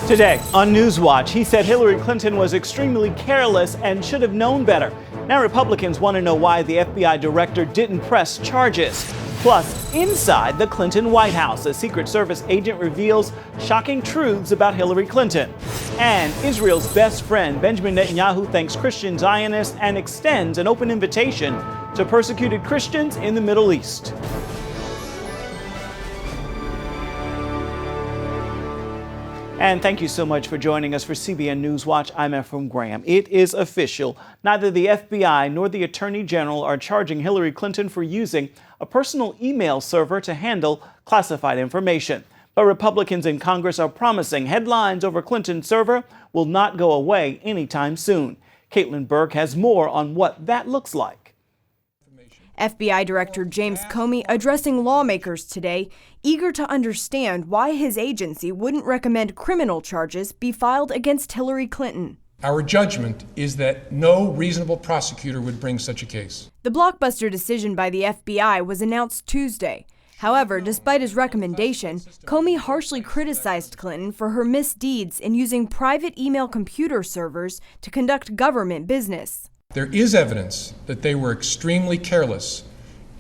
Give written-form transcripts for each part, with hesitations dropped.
Today on NewsWatch, he said Hillary Clinton was extremely careless and should have known better. Now Republicans want to know why the FBI director didn't press charges. Plus, inside the Clinton White House, a Secret Service agent reveals shocking truths about Hillary Clinton. And Israel's best friend, Benjamin Netanyahu, thanks Christian Zionists and extends an open invitation to persecuted Christians in the Middle East. And thank you so much for joining us for CBN NewsWatch. I'm Ephraim Graham. It is official. Neither the FBI nor the Attorney General are charging Hillary Clinton for using a personal email server to handle classified information. But Republicans in Congress are promising headlines over Clinton's server will not go away anytime soon. Caitlin Burke has more on what that looks like. FBI Director James Comey addressing lawmakers today, eager to understand why his agency wouldn't recommend criminal charges be filed against Hillary Clinton. Our judgment is that no reasonable prosecutor would bring such a case. The blockbuster decision by the FBI was announced Tuesday. However, despite his recommendation, Comey harshly criticized Clinton for her misdeeds in using private email computer servers to conduct government business. There is evidence that they were extremely careless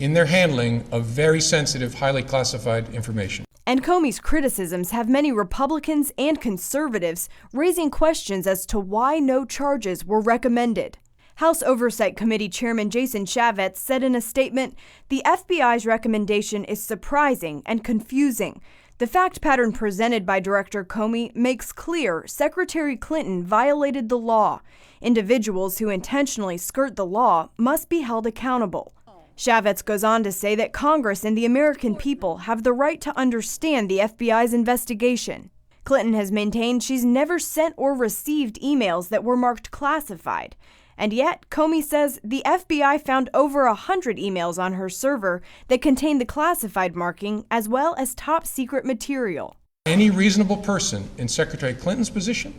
in their handling of very sensitive, highly classified information. And Comey's criticisms have many Republicans and conservatives raising questions as to why no charges were recommended. House Oversight Committee Chairman Jason Chaffetz said in a statement, "The FBI's recommendation is surprising and confusing. The fact pattern presented by Director Comey makes clear Secretary Clinton violated the law. Individuals who intentionally skirt the law must be held accountable." Chaffetz goes on to say that Congress and the American people have the right to understand the FBI's investigation. Clinton has maintained she's never sent or received emails that were marked classified. And yet, Comey says the FBI found over 100 emails on her server that contained the classified marking as well as top secret material. Any reasonable person in Secretary Clinton's position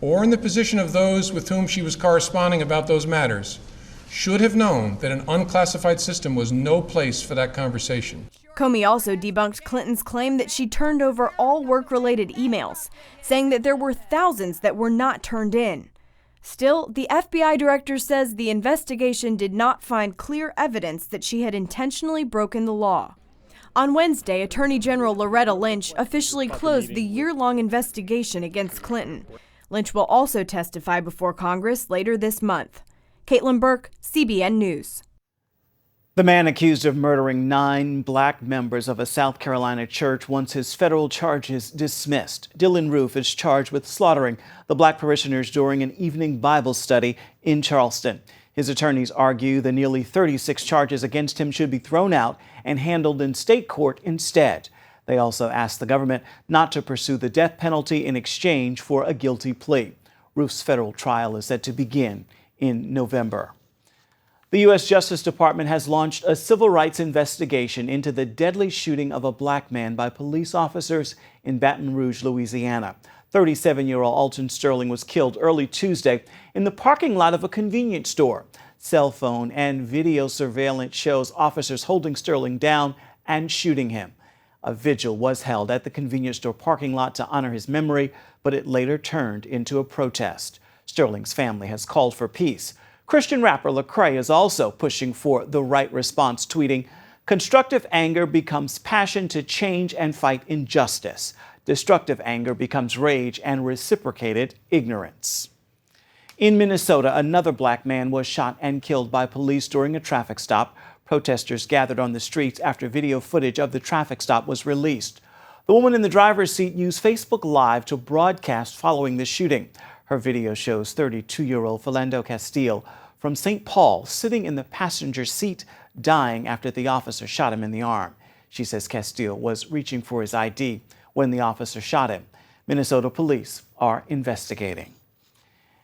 or in the position of those with whom she was corresponding about those matters should have known that an unclassified system was no place for that conversation. Comey also debunked Clinton's claim that she turned over all work-related emails, saying that there were thousands that were not turned in. Still, the FBI director says the investigation did not find clear evidence that she had intentionally broken the law. On Wednesday, Attorney General Loretta Lynch officially closed the year-long investigation against Clinton. Lynch will also testify before Congress later this month. Caitlin Burke, CBN News. The man accused of murdering 9 black members of a South Carolina church wants his federal charges dismissed. Dylan Roof is charged with slaughtering the black parishioners during an evening Bible study in Charleston. His attorneys argue the nearly 36 charges against him should be thrown out and handled in state court instead. They also asked the government not to pursue the death penalty in exchange for a guilty plea. Roof's federal trial is set to begin in November. The U.S. Justice Department has launched a civil rights investigation into the deadly shooting of a black man by police officers in Baton Rouge, Louisiana. 37-year-old Alton Sterling was killed early Tuesday in the parking lot of a convenience store. Cell phone and video surveillance shows officers holding Sterling down and shooting him. A vigil was held at the convenience store parking lot to honor his memory, but it later turned into a protest. Sterling's family has called for peace. Christian rapper Lecrae is also pushing for the right response, tweeting, "Constructive anger becomes passion to change and fight injustice. Destructive anger becomes rage and reciprocated ignorance." In Minnesota, another black man was shot and killed by police during a traffic stop. Protesters gathered on the streets after video footage of the traffic stop was released. The woman in the driver's seat used Facebook Live to broadcast following the shooting. Her video shows 32-year-old Philando Castile from St. Paul sitting in the passenger seat, dying after the officer shot him in the arm. She says Castile was reaching for his ID when the officer shot him. Minnesota police are investigating.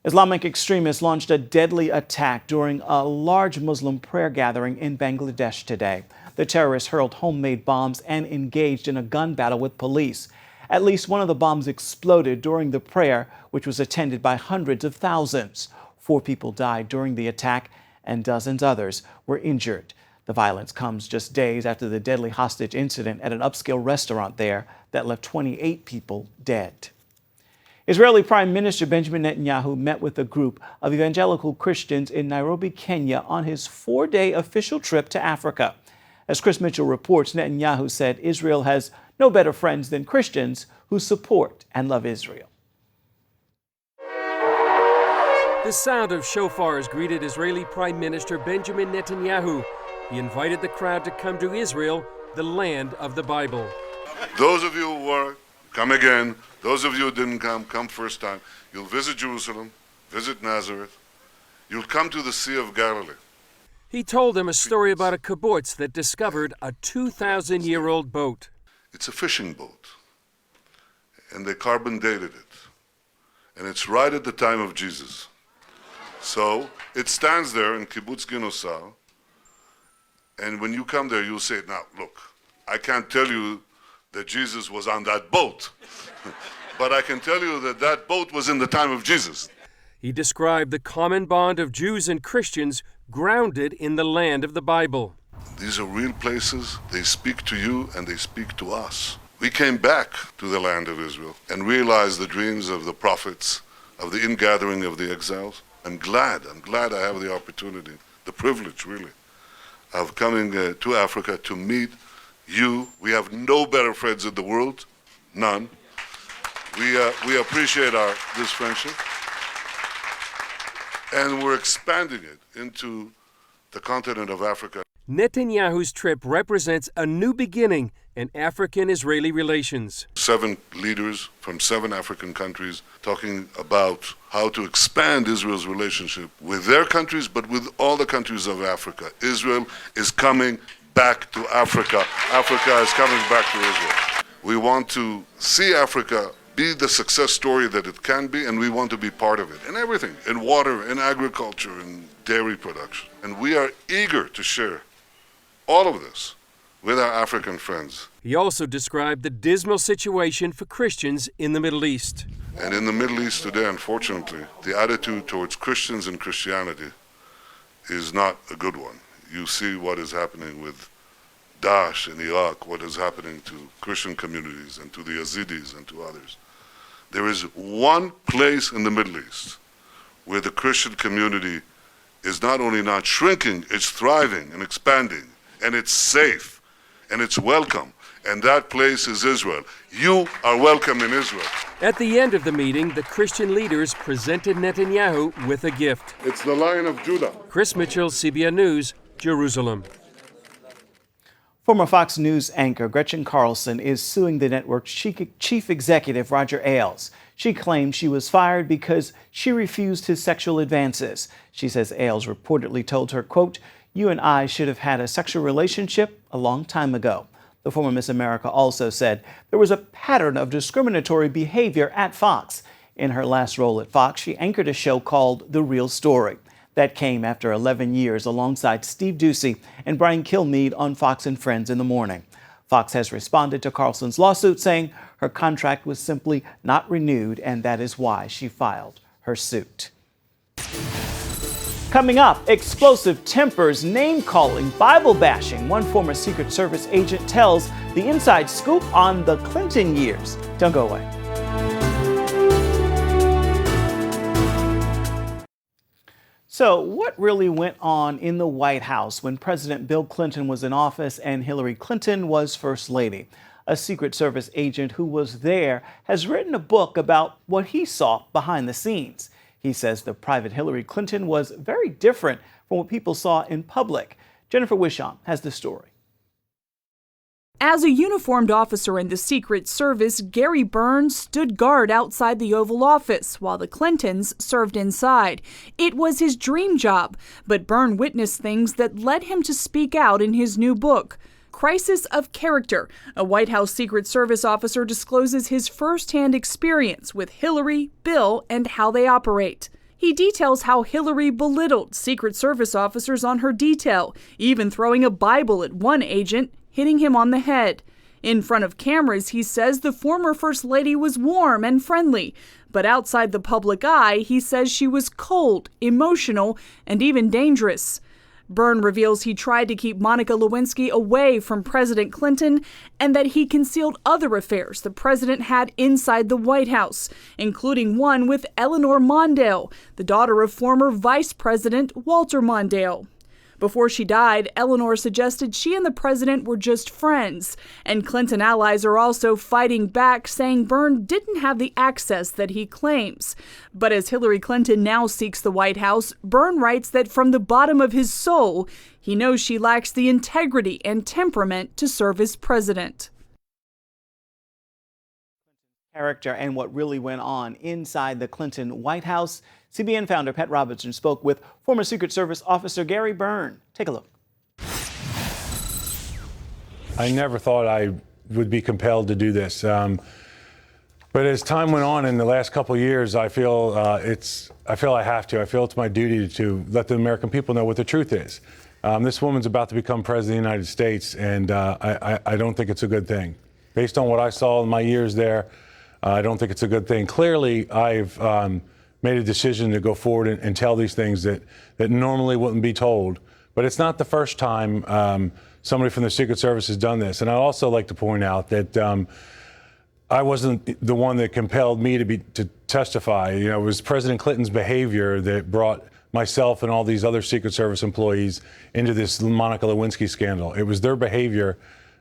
Islamic extremists launched a deadly attack during a large Muslim prayer gathering in Bangladesh today. The terrorists hurled homemade bombs and engaged in a gun battle with police. At least one of the bombs exploded during the prayer, which was attended by hundreds of thousands. 4 people died during the attack and dozens others were injured. The violence comes just days after the deadly hostage incident at an upscale restaurant there that left 28 people dead. Israeli Prime Minister Benjamin Netanyahu met with a group of evangelical Christians in Nairobi, Kenya on his 4-day official trip to Africa. As Chris Mitchell reports, Netanyahu said Israel has no better friends than Christians who support and love Israel. The sound of shofars greeted Israeli Prime Minister Benjamin Netanyahu. He invited the crowd to come to Israel, the land of the Bible. Those of you who are, come again. Those of you who didn't come first time. You'll visit Jerusalem, visit Nazareth. You'll come to the Sea of Galilee. He told them a story about a kibbutz that discovered a 2,000-year-old boat. It's a fishing boat, and they carbon dated it. And it's right at the time of Jesus. So it stands there in Kibbutz Ginosal, and when you come there, you'll say, now, look, I can't tell you that Jesus was on that boat, but I can tell you that that boat was in the time of Jesus. He described the common bond of Jews and Christians grounded in the land of the Bible. These are real places. They speak to you and they speak to us. We came back to the land of Israel and realized the dreams of the prophets, of the ingathering of the exiles. I'm glad I have the opportunity, the privilege really, of coming to Africa to meet you. We have no better friends in the world, none. We appreciate this friendship, and we're expanding it into the continent of Africa. Netanyahu's trip represents a new beginning in African-Israeli relations. 7 leaders from 7 African countries talking about how to expand Israel's relationship with their countries, but with all the countries of Africa. Israel is coming back to Africa. Africa is coming back to Israel. We want to see Africa be the success story that it can be, and we want to be part of it in everything, in water, in agriculture, in dairy production. And we are eager to share all of this with our African friends. He also described the dismal situation for Christians in the Middle East. And in the Middle East today, unfortunately, the attitude towards Christians and Christianity is not a good one. You see what is happening with Daesh in Iraq, what is happening to Christian communities and to the Yazidis and to others. There is one place in the Middle East where the Christian community is not only not shrinking, it's thriving and expanding, and it's safe, and it's welcome, and that place is Israel. You are welcome in Israel. At the end of the meeting, the Christian leaders presented Netanyahu with a gift. It's the Lion of Judah. Chris Mitchell, CBN News, Jerusalem. Former Fox News anchor Gretchen Carlson is suing the network's chief executive, Roger Ailes. She claims she was fired because she refused his sexual advances. She says Ailes reportedly told her, quote, "You and I should have had a sexual relationship a long time ago." The former Miss America also said there was a pattern of discriminatory behavior at Fox. In her last role at Fox, she anchored a show called The Real Story. That came after 11 years alongside Steve Doocy and Brian Kilmeade on Fox and Friends in the Morning. Fox has responded to Carlson's lawsuit, saying her contract was simply not renewed, and that is why she filed her suit. Coming up, explosive tempers, name-calling, Bible-bashing. One former Secret Service agent tells the inside scoop on the Clinton years. Don't go away. So what really went on in the White House when President Bill Clinton was in office and Hillary Clinton was First Lady? A Secret Service agent who was there has written a book about what he saw behind the scenes. He says the private Hillary Clinton was very different from what people saw in public. Jennifer Wishon has the story. As a uniformed officer in the Secret Service, Gary Burns stood guard outside the Oval Office while the Clintons served inside. It was his dream job, but Burns witnessed things that led him to speak out in his new book, Crisis of Character. A White House Secret Service officer discloses his first-hand experience with Hillary, Bill, and how they operate. He details how Hillary belittled Secret Service officers on her detail, even throwing a Bible at one agent, hitting him on the head. In front of cameras, he says the former First Lady was warm and friendly, but outside the public eye, he says she was cold, emotional, and even dangerous. Byrne reveals he tried to keep Monica Lewinsky away from President Clinton and that he concealed other affairs the president had inside the White House, including one with Eleanor Mondale, the daughter of former Vice President Walter Mondale. Before she died, Eleanor suggested she and the president were just friends, and Clinton allies are also fighting back, saying Byrne didn't have the access that he claims. But as Hillary Clinton now seeks the White House, Byrne writes that from the bottom of his soul, he knows she lacks the integrity and temperament to serve as president. Character and what really went on inside the Clinton White House. CBN founder Pat Robertson spoke with former Secret Service officer Gary Byrne. Take a look. I never thought I would be compelled to do this. But as time went on in the last couple of years, I feel I have to. I feel it's my duty to let the American people know what the truth is. This woman's about to become president of the United States, and I don't think it's a good thing. Based on what I saw in my years there, I don't think it's a good thing. Clearly, I've made a decision to go forward and tell these things that normally wouldn't be told. But it's not the first time somebody from the Secret Service has done this. And I'd also like to point out that I wasn't the one that compelled me to testify. You know, it was President Clinton's behavior that brought myself and all these other Secret Service employees into this Monica Lewinsky scandal. It was their behavior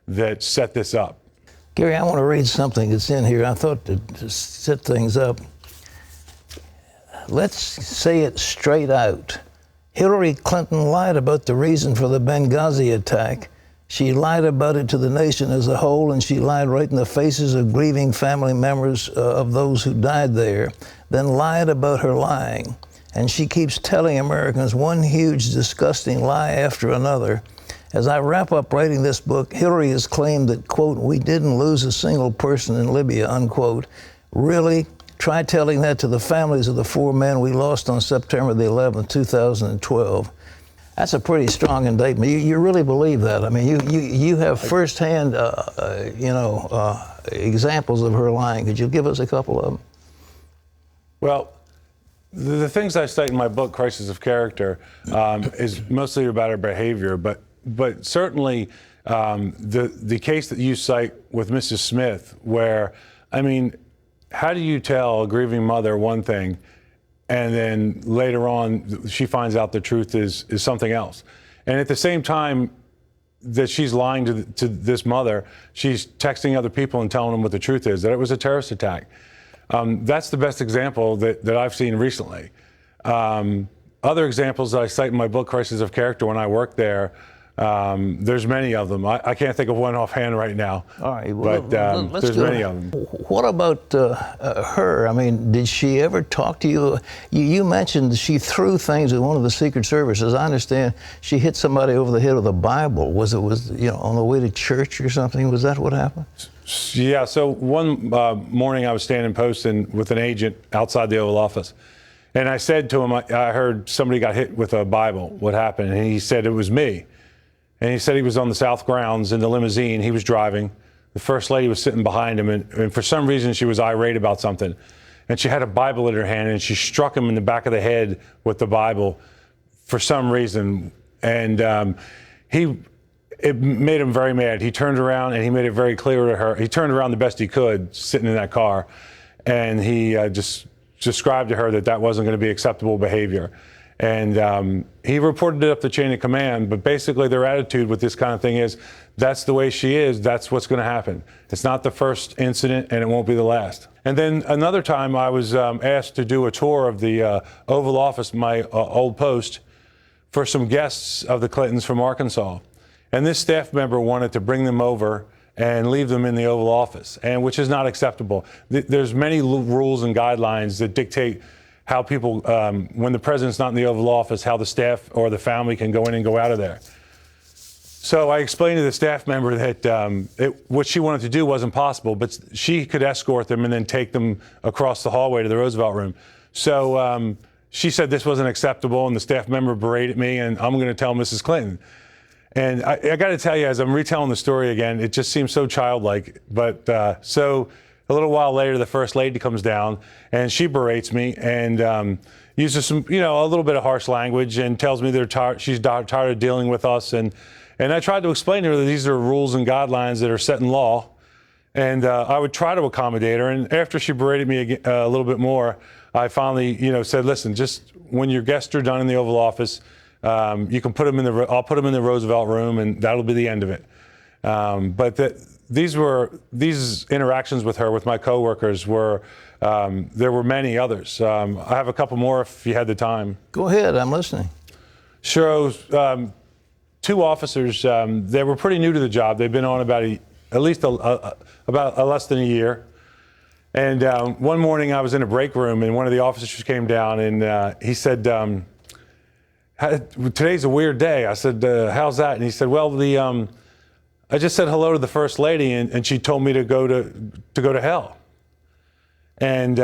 that set this up. Gary, I want to read something that's in here. I thought to set things up. Let's say it straight out. Hillary Clinton lied about the reason for the Benghazi attack. She lied about it to the nation as a whole, and she lied right in the faces of grieving family members of those who died there, then lied about her lying. And she keeps telling Americans one huge, disgusting lie after another. As I wrap up writing this book, Hillary has claimed that, quote, we didn't lose a single person in Libya, unquote. Really? Try telling that to the families of the 4 men we lost on September the 11th, 2012. That's a pretty strong indictment. You really believe that? I mean, you have firsthand, examples of her lying. Could you give us a couple of them? Well, the things I cite in my book, Crisis of Character, is mostly about her behavior, but certainly the case that you cite with Mrs. Smith, where, I mean, how do you tell a grieving mother one thing and then later on she finds out the truth is something else? And at the same time that she's lying to this mother, she's texting other people and telling them what the truth is, that it was a terrorist attack. That's the best example that I've seen recently. Other examples that I cite in my book, Crisis of Character, when I worked there, there's many of them. I can't think of one offhand right now. All right, well, but there's many of them. What about her? I mean, did she ever talk to you? You mentioned she threw things at one of the Secret Services. I understand she hit somebody over the head with a Bible. Was on the way to church or something? Was that what happened? Yeah. So one morning I was standing posting with an agent outside the Oval Office, and I said to him, I heard somebody got hit with a Bible. What happened? And he said it was me. And he said he was on the South Grounds in the limousine. He was driving. The First Lady was sitting behind him, and for some reason she was irate about something. And she had a Bible in her hand, and she struck him in the back of the head with the Bible for some reason. And it made him very mad. He turned around, and he made it very clear to her. He turned around the best he could, sitting in that car, and he just described to her that wasn't going to be acceptable behavior. And he reported it up the chain of command, but basically their attitude with this kind of thing is, that's the way she is, that's what's going to happen. It's not the first incident, and it won't be the last. And then another time I was asked to do a tour of the Oval Office, my old post, for some guests of the Clintons from Arkansas. And this staff member wanted to bring them over and leave them in the Oval Office, and which is not acceptable. There's many rules and guidelines that dictate how people, when the president's not in the Oval Office, how the staff or the family can go in and go out of there. So I explained to the staff member that what she wanted to do wasn't possible, but she could escort them and then take them across the hallway to the Roosevelt Room. So she said this wasn't acceptable, and the staff member berated me, and I'm going to tell Mrs. Clinton. And I got to tell you, as I'm retelling the story again, it just seems so childlike. But so A little while later, the First Lady comes down, and she berates me and uses some, a little bit of harsh language and tells me she's tired of dealing with us. And I tried to explain to her that these are rules and guidelines that are set in law. And I would try to accommodate her. And after she berated me a little bit more, I finally, said, listen, just when your guests are done in the Oval Office, you can put them I'll put them in the Roosevelt room, and that'll be the end of it. But these interactions with her, with my coworkers, there were many others. I have a couple more if you had the time. Go ahead, I'm listening. Sure. Two officers, they were pretty new to the job. They've been on about less than a year. And one morning I was in a break room, and one of the officers came down, and he said, today's a weird day. I said, how's that? And he said, well, I just said hello to the First Lady, and she told me to go to hell. And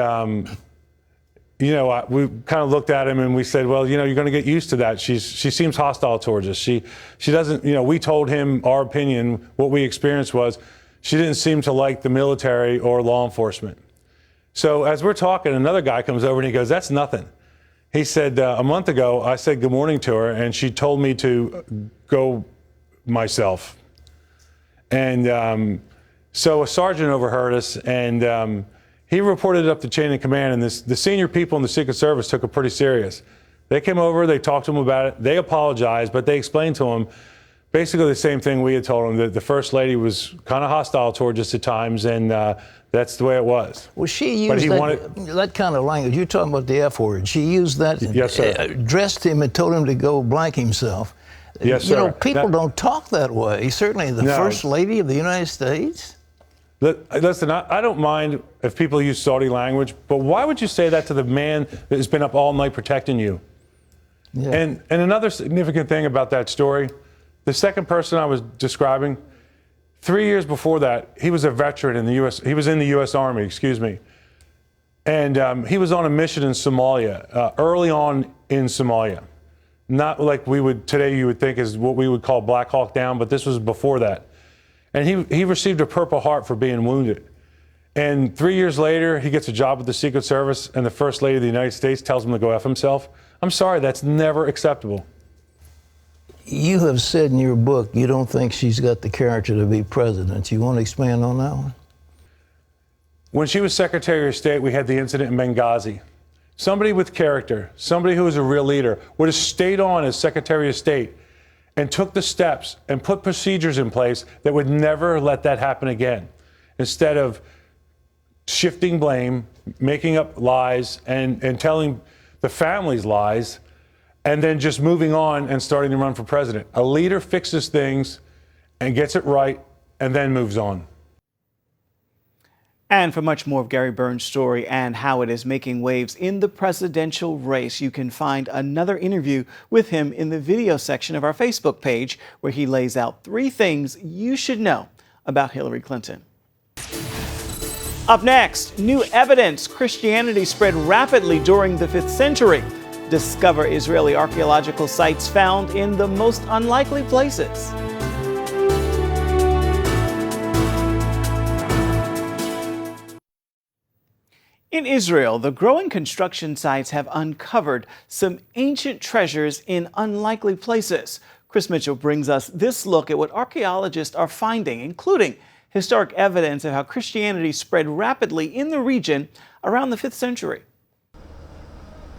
we kind of looked at him and we said, well, you're going to get used to that. She seems hostile towards us. She doesn't. We told him our opinion. What we experienced was she didn't seem to like the military or law enforcement. So as we're talking, another guy comes over and he goes, that's nothing. He said, a month ago, I said good morning to her, and she told me to go myself. And so a sergeant overheard us, and he reported it up the chain of command, and the senior people in the Secret Service took it pretty serious. They came over, they talked to him about it, they apologized, but they explained to him basically the same thing we had told him, that the First Lady was kind of hostile towards us at times, and that's the way it was. Well, she used that kind of language. You're talking about the F word. She used that, yes, sir. Dressed him and told him to go blank himself. Yes, sir. People don't talk that way. Certainly the First Lady of the United States. Listen, I don't mind if people use Saudi language, but why would you say that to the man that has been up all night protecting you? Yeah. And another significant thing about that story, the second person I was describing, 3 years before that, he was a veteran in the U.S. He was in the U.S. Army, excuse me. And he was on a mission in Somalia, early on in Somalia. Not like today you would think is what we would call Black Hawk Down, but this was before that. And he received a Purple Heart for being wounded. And 3 years later, he gets a job with the Secret Service, and the First Lady of the United States tells him to go F himself. I'm sorry, that's never acceptable. You have said in your book you don't think she's got the character to be president. You want to expand on that one? When she was Secretary of State, we had the incident in Benghazi. Somebody with character, somebody who was a real leader, would have stayed on as Secretary of State and took the steps and put procedures in place that would never let that happen again. Instead of shifting blame, making up lies, and telling the families lies, and then just moving on and starting to run for president. A leader fixes things and gets it right and then moves on. And for much more of Gary Burns' story and how it is making waves in the presidential race, you can find another interview with him in the video section of our Facebook page, where he lays out 3 things you should know about Hillary Clinton. Up next, new evidence Christianity spread rapidly during the 5th century. Discover Israeli archaeological sites found in the most unlikely places. In Israel, the growing construction sites have uncovered some ancient treasures in unlikely places. Chris Mitchell brings us this look at what archaeologists are finding, including historic evidence of how Christianity spread rapidly in the region around the 5th century.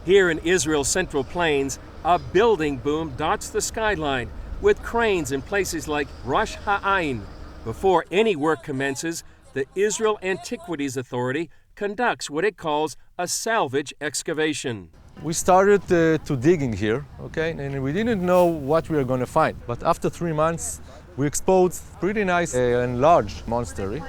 Here in Israel's Central Plains, a building boom dots the skyline with cranes in places like Rosh Ha'ain. Before any work commences, the Israel Antiquities Authority conducts what it calls a salvage excavation. We started to digging here, okay, and we didn't know what we were going to find. But after 3 months, we exposed pretty nice and large monastery.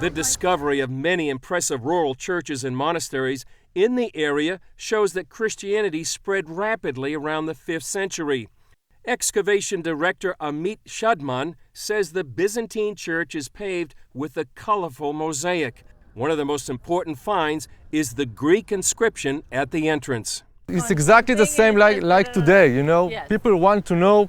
The discovery of many impressive rural churches and monasteries in the area shows that Christianity spread rapidly around the 5th century. Excavation director Amit Shadman says the Byzantine church is paved with a colorful mosaic. One of the most important finds is the Greek inscription at the entrance. It's exactly the same like today, you know. Yes. People want to know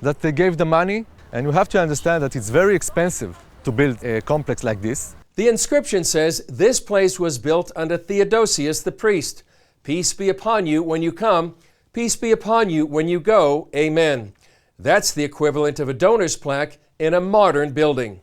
that they gave the money, and you have to understand that it's very expensive to build a complex like this. The inscription says this place was built under Theodosius the priest. Peace be upon you when you come. Peace be upon you when you go. Amen. That's the equivalent of a donor's plaque in a modern building.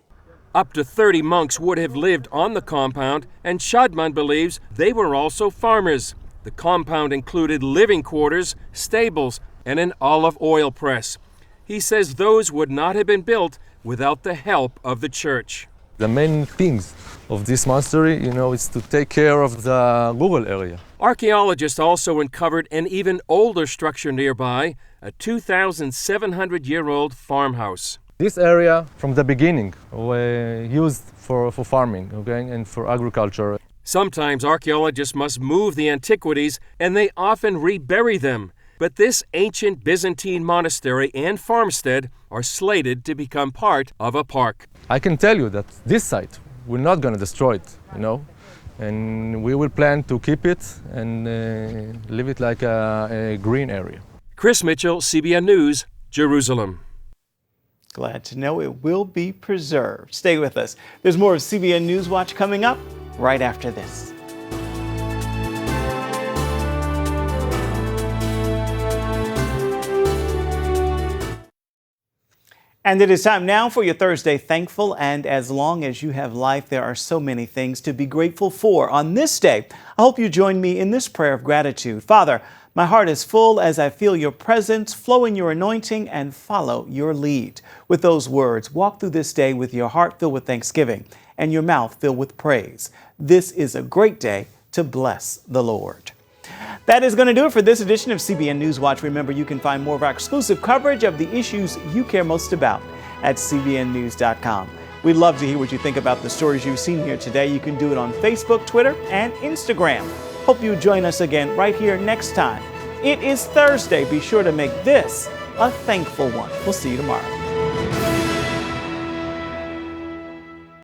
Up to 30 monks would have lived on the compound, and Shadman believes they were also farmers. The compound included living quarters, stables, and an olive oil press. He says those would not have been built without the help of the church. The main things of this monastery, is to take care of the rural area. Archaeologists also uncovered an even older structure nearby, a 2,700-year-old farmhouse. This area, from the beginning, was used for farming, and for agriculture. Sometimes archaeologists must move the antiquities, and they often rebury them. But this ancient Byzantine monastery and farmstead are slated to become part of a park. I can tell you that this site, we're not going to destroy it, and we will plan to keep it and leave it like a green area. Chris Mitchell, CBN News, Jerusalem. Glad to know it will be preserved. Stay with us. There's more of CBN NewsWatch coming up right after this. And it is time now for your Thursday Thankful. And as long as you have life, there are so many things to be grateful for. On this day, I hope you join me in this prayer of gratitude. Father, my heart is full as I feel your presence, flow in your anointing, and follow your lead. With those words, walk through this day with your heart filled with thanksgiving and your mouth filled with praise. This is a great day to bless the Lord. That is going to do it for this edition of CBN NewsWatch. Remember, you can find more of our exclusive coverage of the issues you care most about at cbnnews.com. We'd love to hear what you think about the stories you've seen here today. You can do it on Facebook, Twitter, and Instagram. Hope you join us again right here next time. It is Thursday. Be sure to make this a thankful one. We'll see you tomorrow.